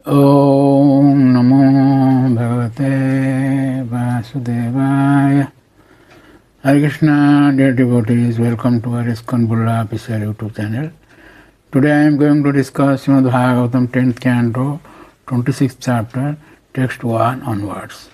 Om Namo Bhagavate Vasudevaya. Hare Krishna, dear devotees, welcome to our ISKCON Bulla official YouTube channel. Today I am going to discuss Srimad Bhagavatam 10th canto, 26th chapter, text 1 onwards.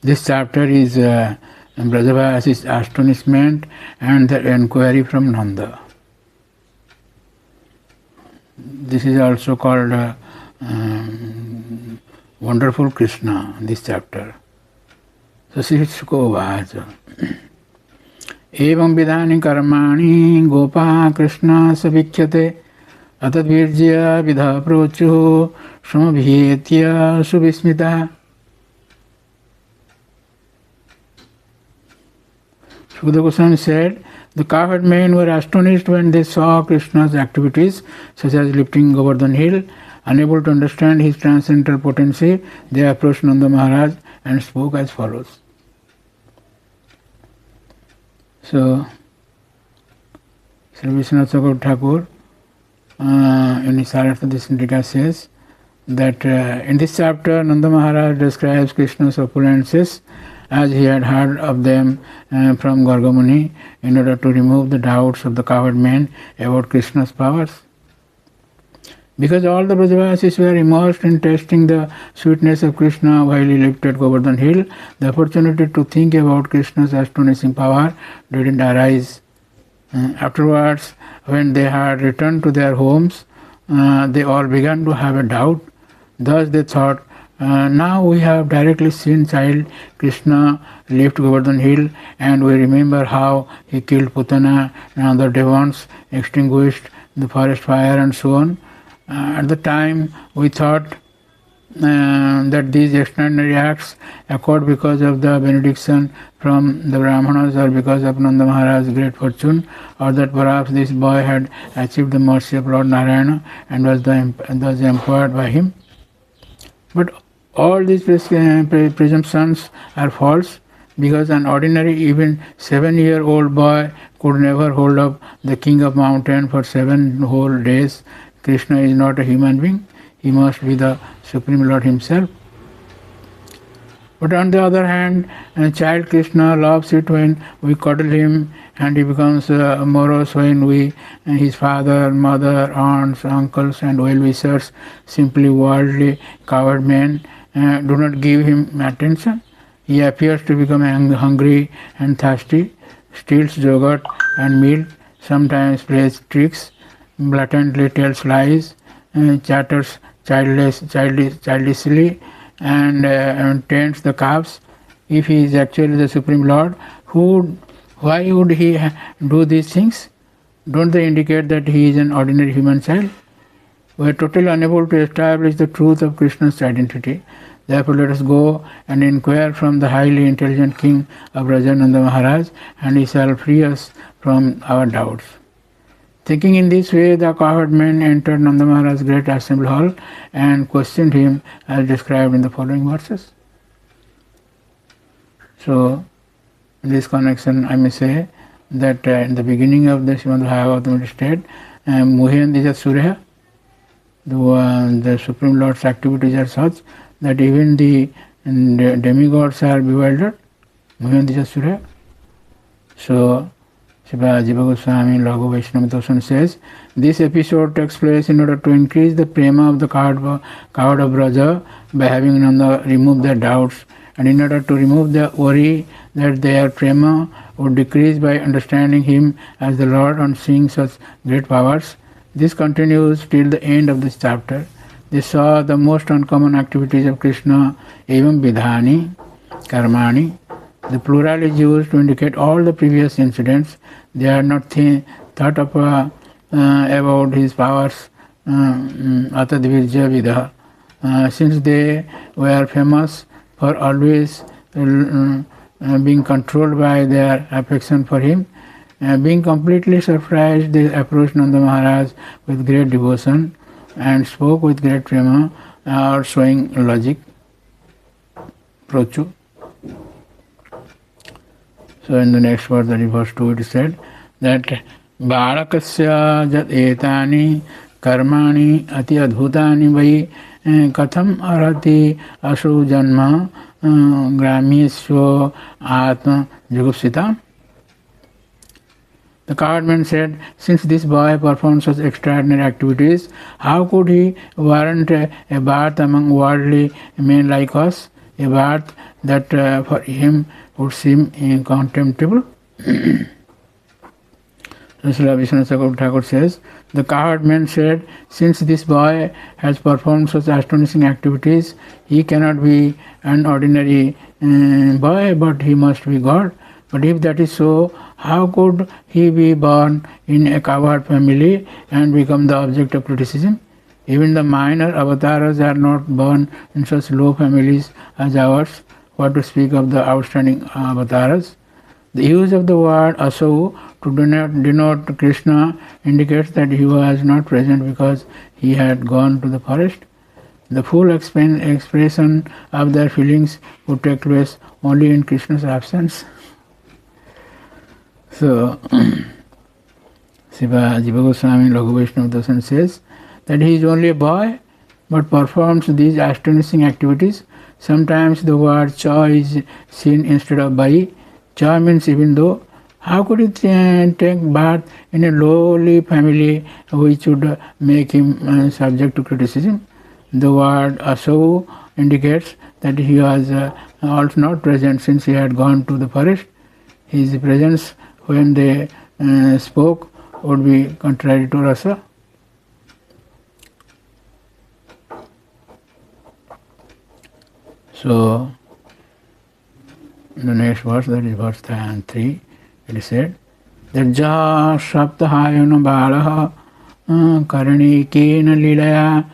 This chapter is Brajavasi's astonishment and the enquiry from Nanda. This is also called Wonderful Krishna, this chapter. So Srishko Vaja. Evam vidani karmani gopa Krishna savikhyate atadvirjya vidha prochu samabhyetya subhismita. Sukadeva Goswami said, the cowherd men were astonished when they saw Krishna's activities, such as lifting Govardhan hill. Unable to understand his transcendental potency, they approached Nanda Maharaj and spoke as follows. So, Sri Vishwanath Chakravarti Thakur in his Saraswata Disindika says that in this chapter Nanda Maharaj describes Krishna's opulences as he had heard of them from Garga Muni in order to remove the doubts of the cowherd men about Krishna's powers. Because all the Brajavasis were immersed in tasting the sweetness of Krishna while he lifted Govardhan hill, the opportunity to think about Krishna's astonishing power didn't arise. Afterwards, when they had returned to their homes, they all began to have a doubt. Thus they thought, now we have directly seen child Krishna lift Govardhan hill, and we remember how he killed Putana and other demons, extinguished the forest fire and so on. At the time, we thought that these extraordinary acts occurred because of the benediction from the Brahmanas or because of Nanda Maharaj's great fortune, or that perhaps this boy had achieved the mercy of Lord Narayana and was empowered by him. But all these presumptions are false, because an ordinary, even 7-year-old boy could never hold up the king of mountain for 7 whole days. Krishna is not a human being, he must be the Supreme Lord himself. But on the other hand, child Krishna loves it when we cuddle him, and he becomes morose when we, his father, mother, aunts, uncles and well-wishers, simply worldly coward men, do not give him attention. He appears to become hungry and thirsty, steals yogurt and milk, sometimes plays tricks, blatantly tells lies, chatters childishly, and tends the calves. If he is actually the Supreme Lord, why would he do these things? Don't they indicate that he is an ordinary human child? We are totally unable to establish the truth of Krishna's identity. Therefore, let us go and inquire from the highly intelligent king of Rajananda Maharaj, and he shall free us from our doubts. Thinking in this way, the cowherd men entered Nanda Maharaj's great assembly hall and questioned him as described in the following verses. So, in this connection, I may say that in the beginning of the Srimad Bhagavatam it is stated, Muhyan Dija Surya, the Supreme Lord's activities are such that even the demigods are bewildered. Muhyan Dija Surya. So, Jiva Goswami in Laghu Vaishnava Darshan says, this episode takes place in order to increase the prema of the cowherd of Braja by having Nanda remove their doubts, and in order to remove the worry that their prema would decrease by understanding him as the Lord and seeing such great powers. This continues till the end of this chapter. They saw the most uncommon activities of Krishna, evam vidhani, karmani. The plural is used to indicate all the previous incidents. They are not thought of about his powers, atadvirja vidha, since they were famous for always being controlled by their affection for him. Being completely surprised, they approached Nanda Maharaj with great devotion and spoke with great prema, or showing logic, prochu. So in the next verse, that is verse 2, it is said that Balakasya jat etani karmani ati adbhutani vai katham arati asu janma gramishwa atma jugupsita. The cowherdman said, since this boy performed such extraordinary activities, how could he warrant a birth among worldly men like us, a birth that for him would seem contemptible? Srila Vishwanath Thakur says, the cowherdman said, since this boy has performed such astonishing activities, he cannot be an ordinary boy, but he must be God. But if that is so, how could he be born in a cowherd family and become the object of criticism? Even the minor avatars are not born in such low families as ours. What to speak of the outstanding avatars? The use of the word asau to denote Krishna indicates that he was not present because he had gone to the forest. The full expression of their feelings would take place only in Krishna's absence. So, Jiva Goswami Laghu Vaishnava Darshan says that he is only a boy but performs these astonishing activities. Sometimes the word cha is seen instead of bai. Cha means even though. How could he take birth in a lowly family which would make him subject to criticism? The word asau indicates that he was also not present since he had gone to the forest. His presence when they spoke would be contrary to rasa. So, the next verse, that is verse 3, it is said that ja saptahayana balaha karani kena lilaya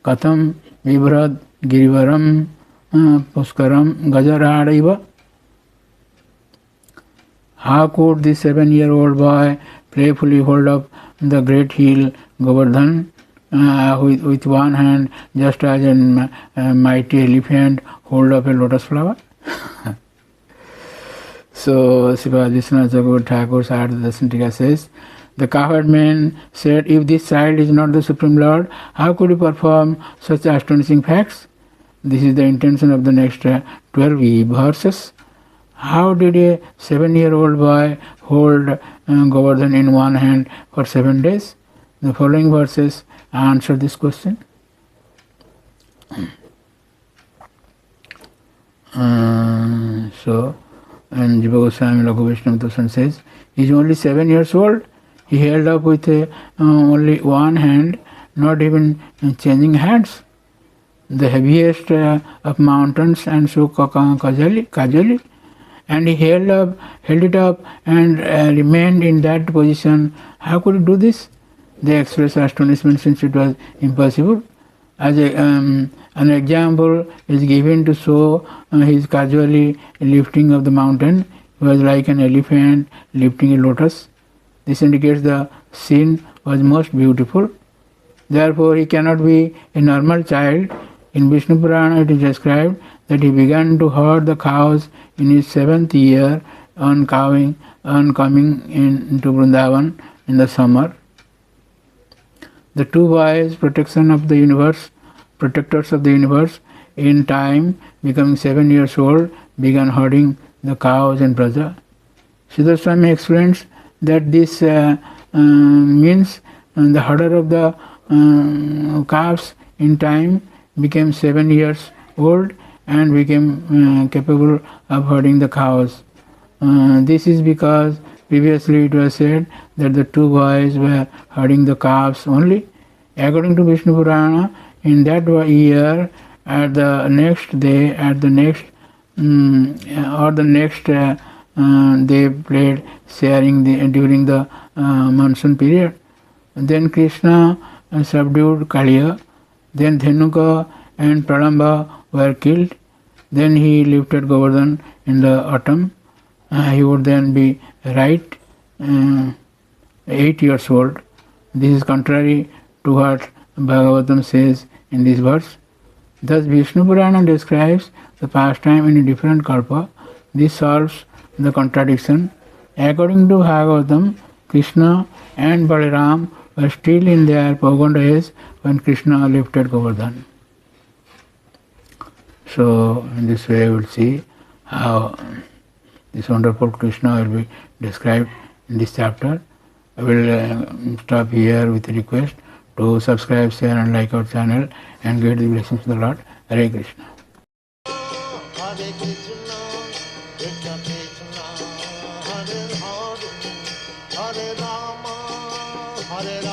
katham vibrad girivaram puskaram gajaradiva. How could this 7-year-old boy playfully hold up the great hill Govardhan with one hand, just as a mighty elephant hold up a lotus flower? So, Srila Vishwanath Thakur's Artha Dasantika says, the cowherdman said, if this child is not the Supreme Lord, how could he perform such astonishing facts? This is the intention of the next 12 verses. How did a 7-year-old boy hold Govardhan in one hand for 7 days? The following verses answer this question. And Jiva Goswami Laghu Vaishnava Darshan says, he is only 7 years old. He held up with only one hand, not even changing hands. The heaviest of mountains and so casually. And he held it up and remained in that position. How could he do this? They express astonishment since it was impossible. As an example is given to show his casually lifting of the mountain. He was like an elephant lifting a lotus. This indicates the scene was most beautiful. Therefore, he cannot be a normal child. In Vishnu Purana, it is described that he began to herd the cows in his 7th year on coming into Vrindavan in the summer. The two boys, protectors of the universe, in time, becoming 7 years old, began herding the cows in Braja. Siddhar Swami explains that this means the herder of the calves in time became 7 years old and became capable of herding the cows. This is because previously it was said that the two boys were herding the calves only. According to Vishnu Purana, in that year, at the next day, they played sharing during the monsoon period. Then Krishna subdued Kaliya. Then Dhenuka and Pralamba were killed. Then he lifted Govardhan in the autumn. He would then be 8 years old. This is contrary to what Bhagavatam says in this verse. Thus Vishnu Purana describes the pastime in a different kalpa. This solves the contradiction. According to Bhagavatam, Krishna and Balaram were still in their Pauganda age when Krishna lifted Govardhan. So in this way we will see how this wonderful Krishna will be described in this chapter. I will stop here with a request to subscribe, share and like our channel and get the blessings of the Lord. Hare Krishna. Hare Krishna, Krishna Krishna, Hare Hare, Hare Rama, Hare Rama.